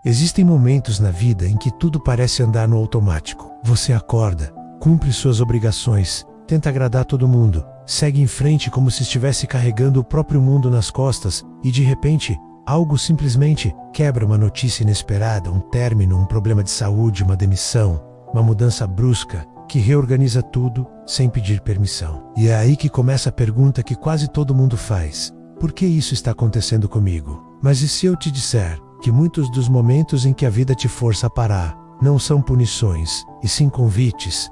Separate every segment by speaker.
Speaker 1: Existem momentos na vida em que tudo parece andar no automático. Você acorda, cumpre suas obrigações, tenta agradar todo mundo, segue em frente como se estivesse carregando o próprio mundo nas costas e de repente, algo simplesmente quebra. Uma notícia inesperada, um término, um problema de saúde, uma demissão, uma mudança brusca que reorganiza tudo sem pedir permissão. E é aí que começa a pergunta que quase todo mundo faz: por que isso está acontecendo comigo? Mas e se eu te disser que muitos dos momentos em que a vida te força a parar não são punições, e sim convites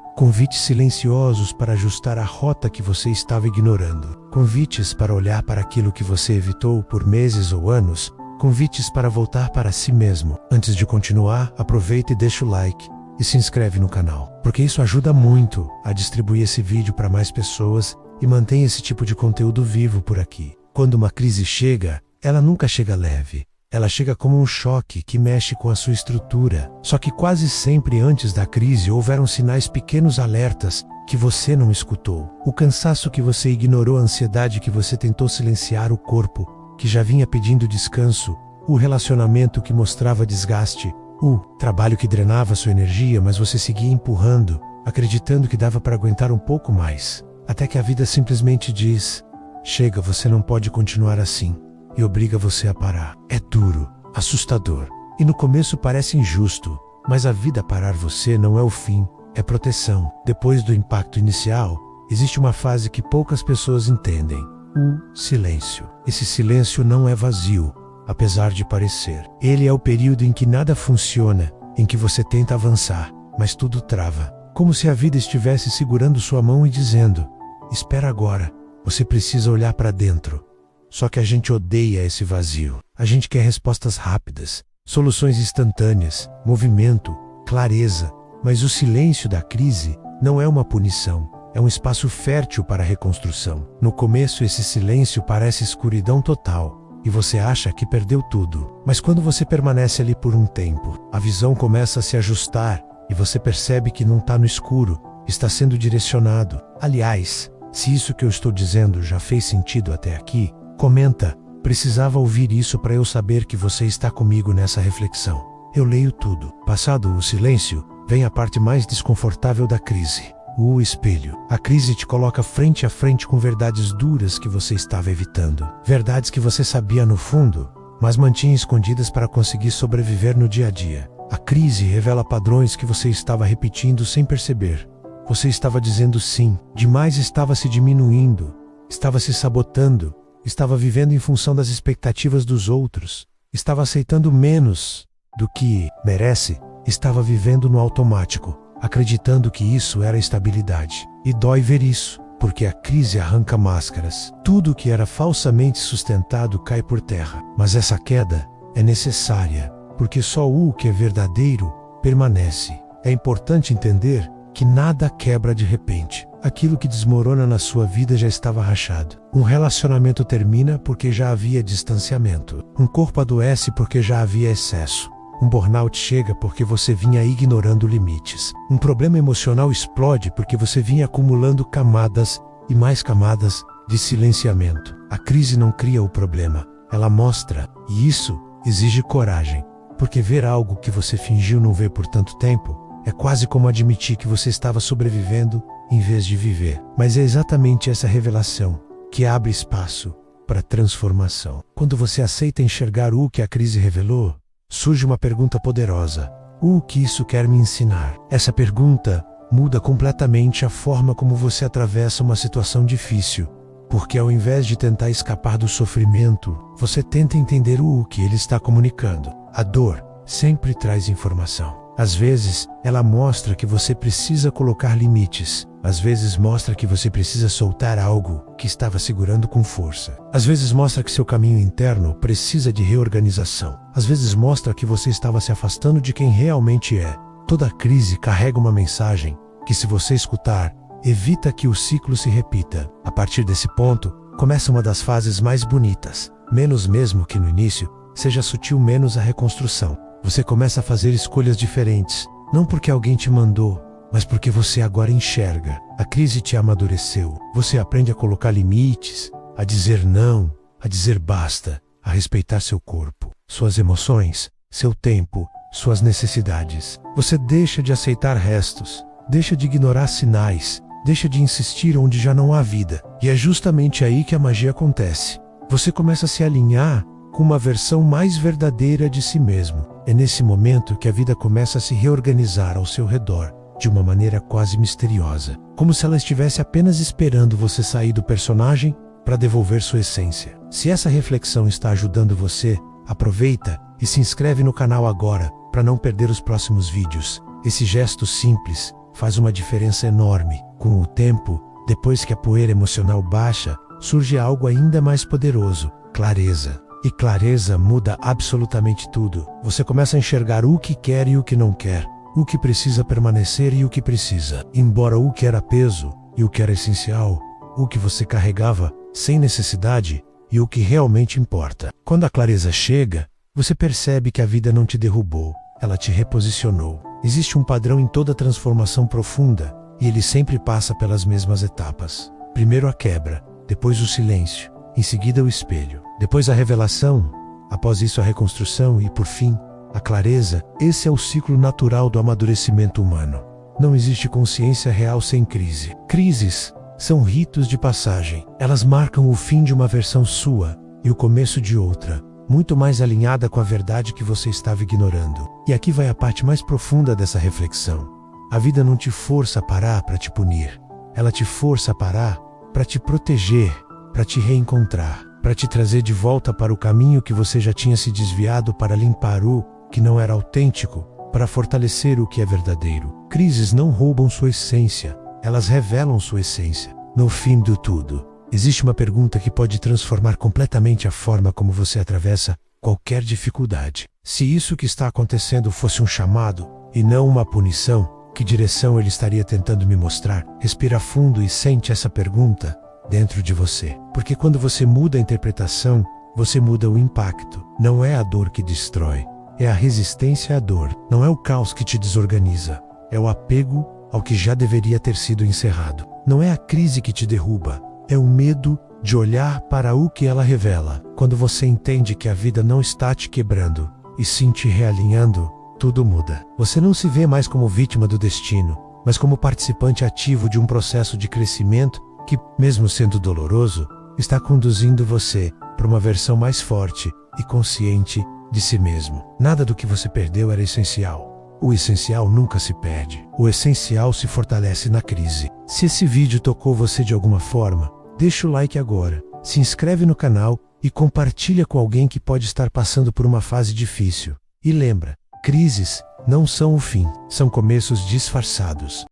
Speaker 1: silenciosos para ajustar a rota que você estava ignorando, convites para olhar para aquilo que você evitou por meses ou anos, convites para voltar para si mesmo. Antes de continuar, aproveita e deixa o like e se inscreve no canal, porque isso ajuda muito a distribuir esse vídeo para mais pessoas e mantém esse tipo de conteúdo vivo por aqui. Quando uma crise chega, ela nunca chega leve. Ela chega como um choque que mexe com a sua estrutura. Só que quase sempre antes da crise houveram sinais, pequenos alertas que você não escutou. O cansaço que você ignorou, a ansiedade que você tentou silenciar, o corpo que já vinha pedindo descanso, o relacionamento que mostrava desgaste, o trabalho que drenava sua energia, mas você seguia empurrando, acreditando que dava para aguentar um pouco mais. Até que a vida simplesmente diz: chega, você não pode continuar assim. E obriga você a parar. É duro, assustador, e no começo parece injusto, mas a vida parar você não é o fim, é proteção. Depois do impacto inicial, existe uma fase que poucas pessoas entendem: o silêncio. Esse silêncio não é vazio, apesar de parecer. Ele é o período em que nada funciona, em que você tenta avançar, mas tudo trava. Como se a vida estivesse segurando sua mão e dizendo: espera agora, você precisa olhar para dentro. Só que a gente odeia esse vazio. A gente quer respostas rápidas, soluções instantâneas, movimento, clareza. Mas o silêncio da crise não é uma punição, é um espaço fértil para a reconstrução. No começo, esse silêncio parece escuridão total, e você acha que perdeu tudo. Mas quando você permanece ali por um tempo, a visão começa a se ajustar, e você percebe que não está no escuro, está sendo direcionado. Aliás, se isso que eu estou dizendo já fez sentido até aqui, comenta: precisava ouvir isso para eu saber que você está comigo nessa reflexão. Eu leio tudo. Passado o silêncio, vem a parte mais desconfortável da crise: o espelho. A crise te coloca frente a frente com verdades duras que você estava evitando. Verdades que você sabia no fundo, mas mantinha escondidas para conseguir sobreviver no dia a dia. A crise revela padrões que você estava repetindo sem perceber. Você estava dizendo sim, demais, estava se diminuindo, estava se sabotando, estava vivendo em função das expectativas dos outros, estava aceitando menos do que merece, estava vivendo no automático, acreditando que isso era estabilidade. E dói ver isso, porque a crise arranca máscaras. Tudo que era falsamente sustentado cai por terra. Mas essa queda é necessária, porque só o que é verdadeiro permanece. É importante entender que nada quebra de repente. Aquilo que desmorona na sua vida já estava rachado. Um relacionamento termina porque já havia distanciamento. Um corpo adoece porque já havia excesso. Um burnout chega porque você vinha ignorando limites. Um problema emocional explode porque você vinha acumulando camadas e mais camadas de silenciamento. A crise não cria o problema, ela mostra, e isso exige coragem, porque ver algo que você fingiu não ver por tanto tempo é quase como admitir que você estava sobrevivendo em vez de viver. Mas é exatamente essa revelação que abre espaço para transformação. Quando você aceita enxergar o que a crise revelou, surge uma pergunta poderosa: o que isso quer me ensinar? Essa pergunta muda completamente a forma como você atravessa uma situação difícil, porque ao invés de tentar escapar do sofrimento, você tenta entender o que ele está comunicando. A dor sempre traz informação. Às vezes, ela mostra que você precisa colocar limites. Às vezes mostra que você precisa soltar algo que estava segurando com força. Às vezes mostra que seu caminho interno precisa de reorganização. Às vezes mostra que você estava se afastando de quem realmente é. Toda crise carrega uma mensagem que, se você escutar, evita que o ciclo se repita. A partir desse ponto, começa uma das fases mais bonitas. Menos mesmo que no início, seja sutil menos a reconstrução. Você começa a fazer escolhas diferentes, não porque alguém te mandou, mas porque você agora enxerga. A crise te amadureceu. Você aprende a colocar limites, a dizer não, a dizer basta, a respeitar seu corpo, suas emoções, seu tempo, suas necessidades. Você deixa de aceitar restos, deixa de ignorar sinais, deixa de insistir onde já não há vida. E é justamente aí que a magia acontece. Você começa a se alinhar com uma versão mais verdadeira de si mesmo. É nesse momento que a vida começa a se reorganizar ao seu redor, de uma maneira quase misteriosa, como se ela estivesse apenas esperando você sair do personagem para devolver sua essência. Se essa reflexão está ajudando você, aproveita e se inscreve no canal agora para não perder os próximos vídeos. Esse gesto simples faz uma diferença enorme. Com o tempo, depois que a poeira emocional baixa, surge algo ainda mais poderoso: clareza. E clareza muda absolutamente tudo. Você começa a enxergar o que quer e o que não quer, o que precisa permanecer e o que precisa ir embora, o que era peso e o que era essencial, o que você carregava sem necessidade e o que realmente importa. Quando a clareza chega, você percebe que a vida não te derrubou, ela te reposicionou. Existe um padrão em toda transformação profunda e ele sempre passa pelas mesmas etapas. Primeiro a quebra, depois o silêncio, em seguida o espelho, depois a revelação, após isso a reconstrução e, por fim, a clareza. Esse é o ciclo natural do amadurecimento humano. Não existe consciência real sem crise. Crises são ritos de passagem. Elas marcam o fim de uma versão sua e o começo de outra, muito mais alinhada com a verdade que você estava ignorando. E aqui vai a parte mais profunda dessa reflexão. A vida não te força a parar para te punir. Ela te força a parar para te proteger, para te reencontrar, para te trazer de volta para o caminho que você já tinha se desviado, para limpar o que não era autêntico, para fortalecer o que é verdadeiro. Crises não roubam sua essência, elas revelam sua essência. No fim de tudo, existe uma pergunta que pode transformar completamente a forma como você atravessa qualquer dificuldade. Se isso que está acontecendo fosse um chamado e não uma punição, que direção ele estaria tentando me mostrar? Respira fundo e sente essa pergunta dentro de você. Porque quando você muda a interpretação, você muda o impacto. Não é a dor que destrói, é a resistência à dor. Não é o caos que te desorganiza, é o apego ao que já deveria ter sido encerrado. Não é a crise que te derruba, é o medo de olhar para o que ela revela. Quando você entende que a vida não está te quebrando, e sim te realinhando, tudo muda. Você não se vê mais como vítima do destino, mas como participante ativo de um processo de crescimento que, mesmo sendo doloroso, está conduzindo você para uma versão mais forte e consciente de si mesmo. Nada do que você perdeu era essencial. O essencial nunca se perde. O essencial se fortalece na crise. Se esse vídeo tocou você de alguma forma, deixa o like agora, se inscreve no canal e compartilha com alguém que pode estar passando por uma fase difícil. E lembra, crises não são o fim, são começos disfarçados.